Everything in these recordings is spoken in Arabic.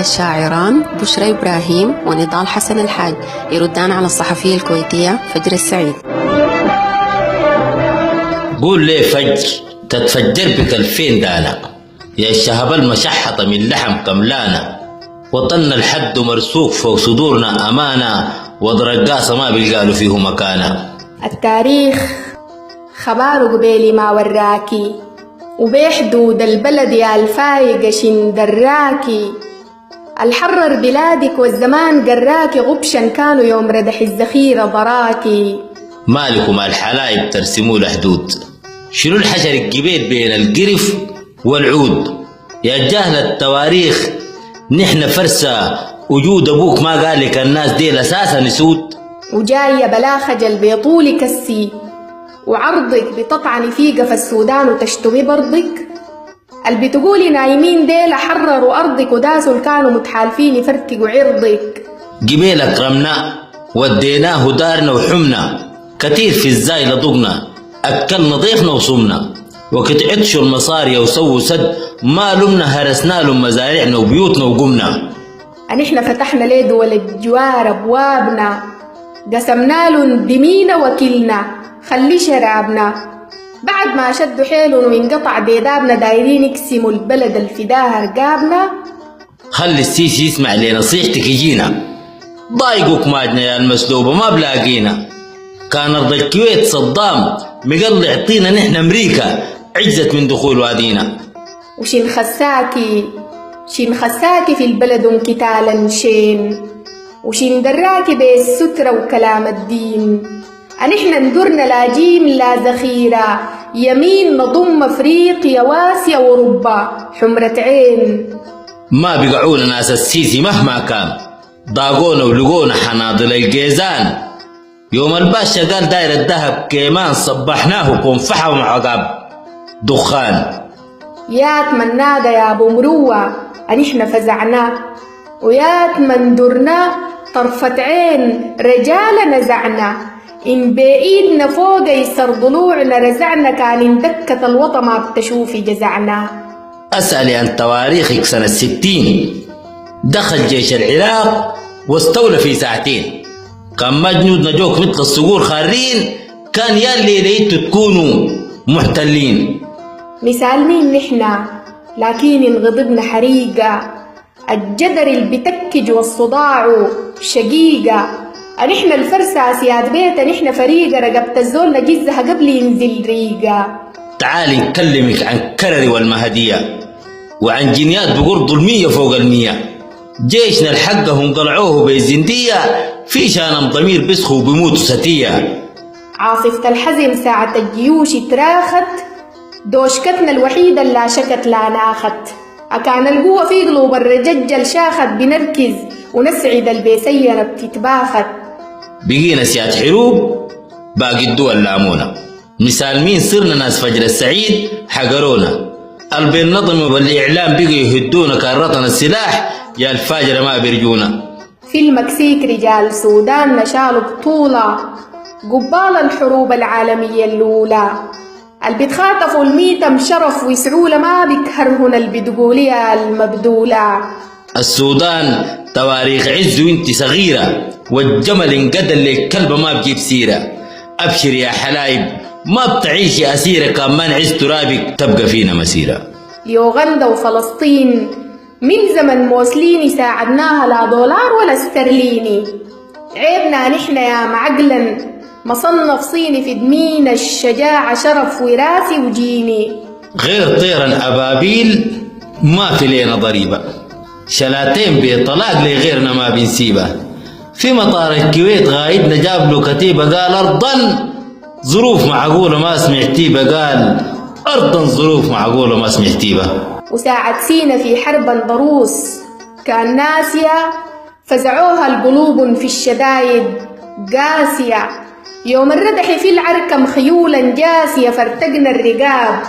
الشاعران بشرى إبراهيم ونضال حسن الحاج يردان على الصحفية الكويتية فجر السعيد. قول لي فجر تتفجر بك 2000 دانة يا الشهب المشحطة من لحم كملانة، وطن الحد مرسوق فوق صدورنا أمانة، وضرقاصة ما بيلقالوا فيه مكانة. التاريخ خباره قبيلي ما وراكي، وبحدود البلد يا الفايقة شندراكي، الحرر بلادك والزمان قراكي، غبشا كانوا يوم ردح الزخيرة ضراكي. مالكم الحلايب ترسموا الحدود، شنو الحشر الكبير بين القرف والعود؟ يا جهل التواريخ نحن فرسة وجود أبوك ما قال لك الناس دي أساسا نسود، وجاية بلا خجل بيطولي كسي وعرضك بتطعني في قف السودان وتشتمي برضك. اللي بتقولي نايمين ديل حرروا أرضك وداسوا كانوا متحالفين يفرتقوا عرضك. جبيلك رمنا وديناه دارنا وحمنا، كتير في الزاي لضقنا أكلنا ضيفنا وصمنا، وقت عطشوا المصارية وسووا سد ما لمنا هرسنا لهم مزارعنا وبيوتنا وقمنا. نحن فتحنا ليه دول الجوار أبوابنا، قسمنا لهم دمينا وكلنا خلي شرابنا، بعد ما شدوا حيلهم وانقطع ديدابنا دايرين يقسموا البلد الفداها رقابنا. خلي السيسي يسمع لنصيحتك يجينا، ضايقوك ماجنا يا المسلوبة ما بلاقينا، كان أرض الكويت صدام مقلع طينا نحن أمريكا عجزت من دخول وادينا. وشين خساكي في البلد انقتالا شين، وشين دراكي بالسترة وكلام الدين، نحن ندرنا لا جيم لا ذخيرة، يمين نضم أفريقيا واسيا وأوروبا حمرة عين. ما بيقعونا ناس السيسي مهما كان، ضاقونا ولقونا حناضل الجيزان، يوم الباشا قال داير الذهب كيمان صبحناه كنفحة ومعقاب دخان. يات من نادى يا أبو مروة نحن فزعنا، ويات من درنا طرفة عين رجال نزعنا، إن بإيدنا فوق يسر ضلوعنا رزعنا، كان اندكت الوطن ما بتشوفي جزعنا. أسألي عن تواريخك سنة 60 دخل جيش العراق واستولى في ساعتين، كان ما جنودنا جوك مثل الصقور خارين، كان ياللي ليتوا تكونوا محتلين. مثال مين نحنا لكن انغضبنا حريقة، الجدر اللي بتكج والصداع شقيقة، نحن الفرسة سياد بيتا نحن فريقة، رقبت الزول نجزها قبل ينزل ريقة. تعالي نكلمك عن كرري والمهدية وعن جنيات بقرض 100 فوق 100، جيشنا الحقهم طلعوه بزندية في شانم ضمير بسخوا وبيموتوا ستية. عاصفة الحزم ساعة الجيوش تراخت، دوشكتنا الوحيدة لا شكت لا ناخت، أكان القوة في قلوب الرجال شاخت، بنركز ونسعد البيسينة بتتباخت. بقينا سياد حروب باقي الدول لامونا، مثال مين صرنا ناس فجر السعيد حقرونا، البالنظم والإعلام بقوا يهدونا كارتنا السلاح يا الفاجر ما بيرجونا. في المكسيك رجال سودان نشالوا بطولة قبال الحروب العالمية الأولى، اللي بتخاطفوا الميتم شرف ويسعوا ما بيكهرهن البدقولية المبدولة. السودان تواريخ عز وانت صغيرة، والجمل انقدل للكلبة ما بجيب سيرة، أبشر يا حلايب ما بتعيشي أسيرة، كان ما نعز ترابك تبقى فينا مسيرة. يوغندا وفلسطين من زمن موسليني ساعدناها لا دولار ولا استرليني، عيبنا نحن يا معقلا مصنف صيني في دمين الشجاعة شرف وراثي وجيني. غير طيرا أبابيل ما في لينا ضريبة، شلاتين بطلاق لغيرنا ما بنسيبه، في مطار الكويت غايدنا جاب له كتيبة قال أرضا ظروف معقولة ما سمعتيبة، قال أرضا ظروف معقولة ما سمعتيبة. وساعد سينا في حرب ضروس كان ناسية، فزعوها القلوب في الشدايد قاسية، يوم الردح في العركة خيولا جاسية، فارتقنا الرقاب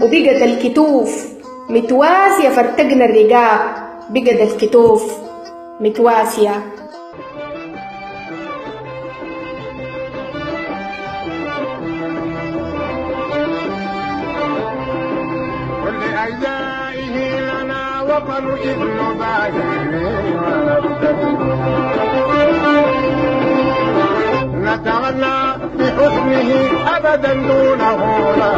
وبقت الكتوف متواسية، فارتقنا الرقاب بقت الكتوف متواسية. ولأعدائه لنا الوطن إذ نباهي نتغنى بحسنه أبدا دونه لا